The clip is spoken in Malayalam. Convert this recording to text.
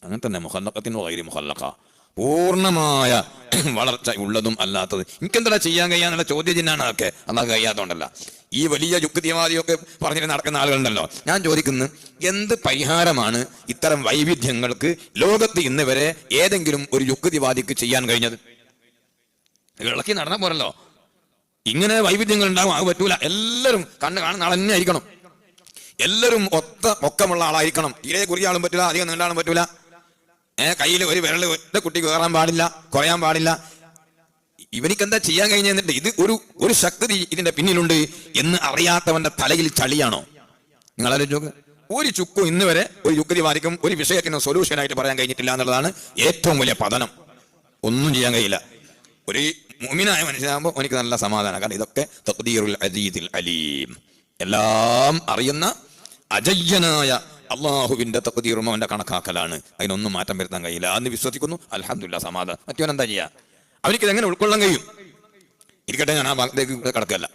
അങ്ങനെ തന്നെ മുഖല്ലഖത്തിൻ വഗൈരി മുഖല്ലഖ, പൂർണ്ണമായ വളർച്ച ഉള്ളതും അല്ലാത്തത്. എനിക്കെന്താ ചെയ്യാൻ കഴിയാന്നുള്ള ചോദ്യചിഹ്നമാണ് അതൊക്കെ. അതൊക്കെ കഴിയാത്തതുകൊണ്ടല്ല. ഈ വലിയ യുക്തിവാദിയൊക്കെ പറഞ്ഞിട്ട് നടക്കുന്ന ആളുകളുണ്ടല്ലോ. ഞാൻ ചോദിക്കുന്നു, എന്ത് പരിഹാരമാണ് ഇത്തരം വൈവിധ്യങ്ങൾക്ക് ലോകത്ത് ഇന്ന് വരെ ഏതെങ്കിലും ഒരു യുക്തിവാദിക്ക് ചെയ്യാൻ കഴിഞ്ഞത്? ഇളക്കി നടന്നാൽ പോരല്ലോ. ഇങ്ങനെ വൈവിധ്യങ്ങൾ ഉണ്ടാകും, അത് പറ്റൂല. എല്ലാവരും കണ്ണ് കാണുന്ന ആൾ തന്നെ ആയിരിക്കണം, എല്ലാവരും ഒക്കമുള്ള ആളായിരിക്കണം. തീരെ കുറിയ ആളും പറ്റൂല, അധികം നീണ്ടാളും പറ്റൂല. കയ്യിൽ ഒരു വിരൽ ഒറ്റ കുട്ടി കയറാൻ പാടില്ല, കുറയാൻ പാടില്ല. ഇവനിക്ക് എന്താ ചെയ്യാൻ കഴിഞ്ഞിട്ട് ഇത് ഒരു ശക്തി ഇതിന്റെ പിന്നിലുണ്ട് എന്ന് അറിയാത്തവന്റെ തലയിൽ ചളിയാണോ? നിങ്ങൾ ആലോചിച്ച് ഒരു ചുക്കും ഇന്ന് വരെ ഒരു യുക്തിവാദിക്കും ഒരു വിഷയത്തിന് സൊല്യൂഷൻ ആയിട്ട് പറയാൻ കഴിഞ്ഞിട്ടില്ല എന്നുള്ളതാണ് ഏറ്റവും വലിയ പതനം. ഒന്നും ചെയ്യാൻ കഴിയില്ല. ഒരു മുഅ്മിനായ മനുഷ്യനാകുമ്പോൾ എനിക്ക് നല്ല സമാധാനം. കാരണം ഇതൊക്കെ തഖ്ദീറുൽ അസീസിൽ അലീം, എല്ലാം അറിയുന്ന അജയ്യനായ അള്ളാഹുവിന്റെ തഖ്ദീറും അവന്റെ കണക്കാക്കലാണ്. അതിനൊന്നും മാറ്റം വരുത്താൻ കഴിയില്ല എന്ന് വിശ്വസിക്കുന്നു. അൽഹംദുലില്ലാഹ്, സമാധാനം. മറ്റവൻ എന്താ ചെയ്യുക? അവനിക്കിത് എങ്ങനെ ഉൾക്കൊള്ളാൻ കഴിയും? ഇരിക്കട്ടെ, ഞാൻ ആ ഭാഗത്തേക്ക് കടക്കല്ല.